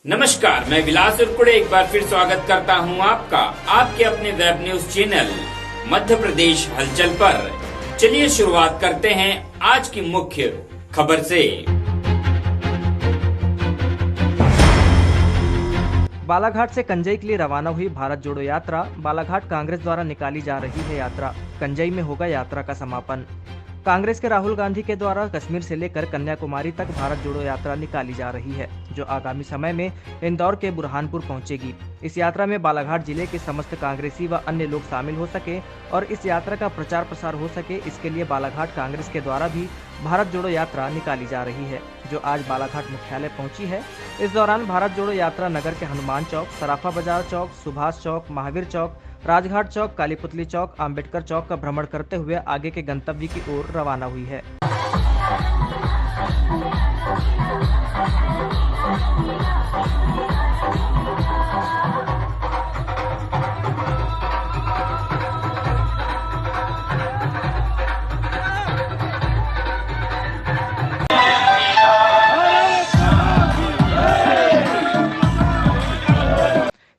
नमस्कार, मैं विलास उर्कुड़े एक बार फिर स्वागत करता हूं आपका आपके अपने web news channel Madhya Pradesh हलचल पर। चलिए शुरुआत करते हैं आज की मुख्य खबर से। बालाघाट से कंजई के लिए रवाना हुई भारत जोड़ो यात्रा। बालाघाट कांग्रेस द्वारा निकाली जा रही है यात्रा। कंजई में होगा यात्रा का समापन। कांग्रेस के राहुल गांधी के द्वारा कश्मीर से लेकर कन्याकुमारी तक भारत जोड़ो यात्रा निकाली जा रही है, जो आगामी समय में इंदौर के बुरहानपुर पहुंचेगी। इस यात्रा में बालाघाट जिले के समस्त कांग्रेसी व अन्य लोग शामिल हो सके और इस यात्रा का प्रचार प्रसार हो सके, इसके लिए बालाघाट कांग्रेस के द्वारा भी भारत जोड़ो यात्रा निकाली जा रही है, जो आज बालाघाट मुख्यालय पहुंची है। इस दौरान भारत जोड़ो यात्रा नगर के हनुमान चौक, सराफा बाजार चौक, सुभाष चौक, महावीर चौक, राजघाट चौक, कालीपुतली चौक, अंबेडकर चौक का भ्रमण करते हुए आगे के गंतव्य की ओर रवाना हुई है।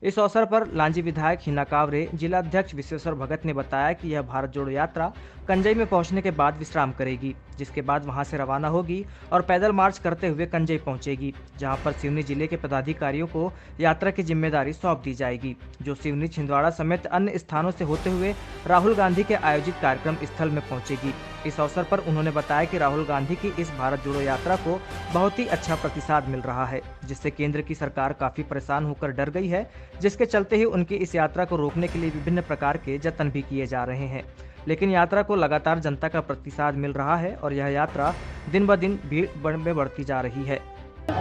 इस अवसर पर लांजी विधायक हिना कावरे, जिला अध्यक्ष विश्वेश्वर भगत ने बताया कि यह भारत जोड़ो यात्रा कंजई में पहुंचने के बाद विश्राम करेगी, जिसके बाद वहां से रवाना होगी और पैदल मार्च करते हुए कंजई पहुंचेगी, जहां पर सिवनी जिले के पदाधिकारियों को यात्रा की जिम्मेदारी सौंप दी जाएगी, जो सिवनी, छिंदवाड़ा समेत अन्य स्थानों से होते हुए राहुल गांधी के आयोजित कार्यक्रम स्थल में पहुंचेगी। इस अवसर पर उन्होंने बताया कि राहुल गांधी की इस भारत जोड़ो यात्रा को बहुत ही अच्छा प्रतिसाद मिल रहा है, जिससे केंद्र की सरकार काफी परेशान होकर डर गई है, जिसके चलते ही उनकी इस यात्रा को रोकने के लिए विभिन्न प्रकार के जतन भी किए जा रहे हैं। लेकिन यात्रा को लगातार जनता का प्रतिसाद मिल रहा है और यह यात्रा दिन ब दिन भीड़ में बढ़ती जा रही है।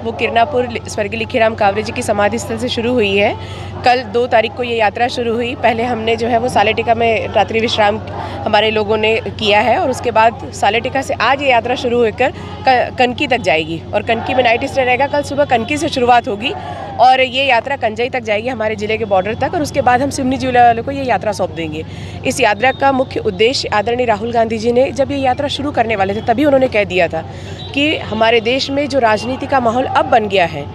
वो किरनापुर स्वर्गीय लिखीराम कावरे जी की समाधि स्थल से शुरू हुई है। कल 2 तारीख को ये यात्रा शुरू हुई। पहले हमने जो है वो सालेटिका में रात्रि विश्राम हमारे लोगों ने किया है और उसके बाद सालेटिका से आज ये यात्रा शुरू होकर कनकी तक जाएगी और कनकी में नाइट स्टे रहेगा। कल सुबह कनकी से शुरुआत होगी और ये यात्रा कंजई तक जाएगी, हमारे ज़िले के बॉर्डर तक, और उसके बाद हम सिवनी जिले वालों को ये यात्रा सौंप देंगे। इस यात्रा का मुख्य उद्देश्य आदरणीय राहुल गांधी जी ने जब ये यात्रा शुरू करने वाले थे तभी उन्होंने कह दिया था कि हमारे देश में जो राजनीति का माहौल अब बन गया है,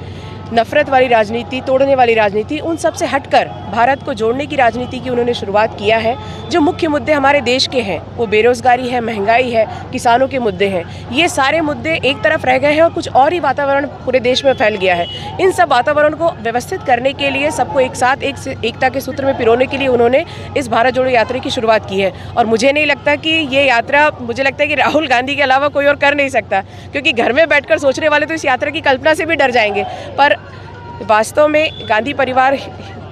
नफरत वाली राजनीति, तोड़ने वाली राजनीति, उन सब से हटकर भारत को जोड़ने की राजनीति की उन्होंने शुरुआत किया है। जो मुख्य मुद्दे हमारे देश के हैं वो बेरोजगारी है, महंगाई है, किसानों के मुद्दे हैं। ये सारे मुद्दे एक तरफ रह गए हैं और कुछ और ही वातावरण पूरे देश में फैल गया है। इन सब वातावरण को व्यवस्थित करने के लिए, सबको एक साथ एकता के सूत्र में पिरोने के लिए उन्होंने इस भारत जोड़ो यात्रा की शुरुआत की है। और मुझे नहीं लगता कि ये यात्रा, मुझे लगता है कि राहुल गांधी के अलावा कोई और कर नहीं सकता, क्योंकि घर में बैठकर सोचने वाले तो इस यात्रा की कल्पना से भी डर जाएंगे। पर वास्तव में गांधी परिवार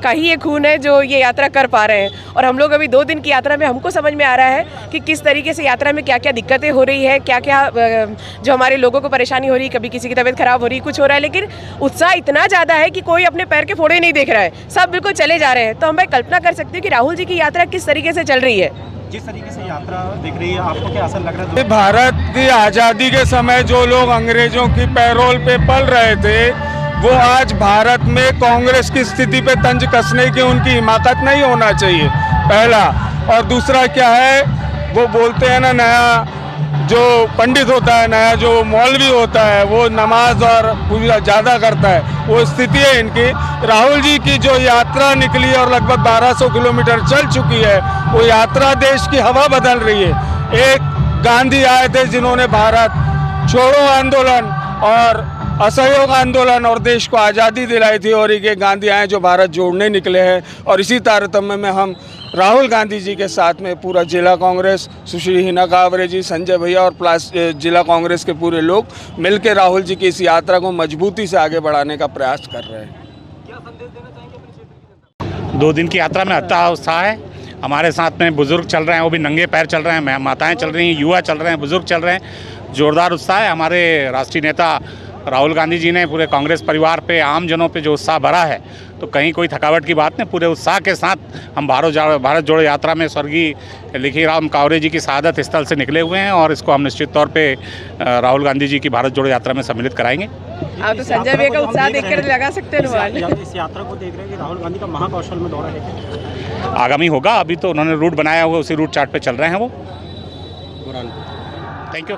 का ही ये खून है जो ये यात्रा कर पा रहे हैं। और हम लोग अभी 2 दिन की यात्रा में हमको समझ में आ रहा है कि किस तरीके से यात्रा में क्या क्या दिक्कतें हो रही है, क्या क्या जो हमारे लोगों को परेशानी हो रही है, कभी किसी की तबीयत खराब हो रही है, कुछ हो रहा है, लेकिन उत्साह इतना ज़्यादा है कि कोई अपने पैर के फोड़े नहीं देख रहा है, सब बिल्कुल चले जा रहे हैं। तो मैं कल्पना कर सकती हूँ कि राहुल जी की यात्रा किस तरीके से चल रही है। जिस तरीके से यात्रा दिख रही है, आपको क्या असर लग रहा है? भारत की आज़ादी के समय जो लोग अंग्रेजों की पैरोल पे पल रहे थे, वो आज भारत में कांग्रेस की स्थिति पे तंज कसने की उनकी हिमाकत नहीं होना चाहिए, पहला। और दूसरा क्या है, वो बोलते हैं ना, नया जो पंडित होता है, नया जो मौलवी होता है, वो नमाज और पूजा ज़्यादा करता है, वो स्थिति है इनकी। राहुल जी की जो यात्रा निकली और लगभग 1200 किलोमीटर चल चुकी है, वो यात्रा देश की हवा बदल रही है। एक गांधी आए थे जिन्होंने भारत छोड़ो आंदोलन और असहयोग आंदोलन और देश को आज़ादी दिलाई थी, और एक गांधी आए जो भारत जोड़ने निकले हैं। और इसी तारतम्य में हम राहुल गांधी जी के साथ में पूरा जिला कांग्रेस, सुश्री हिना कावरे जी, संजय भैया और जिला कांग्रेस के पूरे लोग मिलकर राहुल जी की इस यात्रा को मजबूती से आगे बढ़ाने का प्रयास कर रहे हैं। क्या संदेश देना चाहेंगे अपने क्षेत्र की जनता? 2 दिन की यात्रा में अथाह उत्साह है। हमारे साथ में बुजुर्ग चल रहे हैं, वो भी नंगे पैर चल रहे हैं, माताएं चल रही हैं, युवा चल रहे हैं, बुजुर्ग चल रहे हैं। जोरदार उत्साह है। हमारे राष्ट्रीय नेता राहुल गांधी जी ने पूरे कांग्रेस परिवार पे, आम जनों पे जो उत्साह भरा है, तो कहीं कोई थकावट की बात नहीं। पूरे उत्साह के साथ हम भारत जोड़ो यात्रा में स्वर्गीय लिखीराम कावरे जी की शहादत स्थल से निकले हुए हैं और इसको हम निश्चित तौर पे राहुल गांधी जी की भारत जोड़ो यात्रा में सम्मिलित कराएंगे। आप तो संजय भैया का उत्साह देखकर लगा सकते हैं। इस यात्रा को देख रहे हैं कि राहुल गांधी का महाकौशल में दौरा है, आगामी होगा। अभी तो उन्होंने रूट बनाया हुआ, उसी रूट चार्ट पे चल रहे हैं वो। Thank you.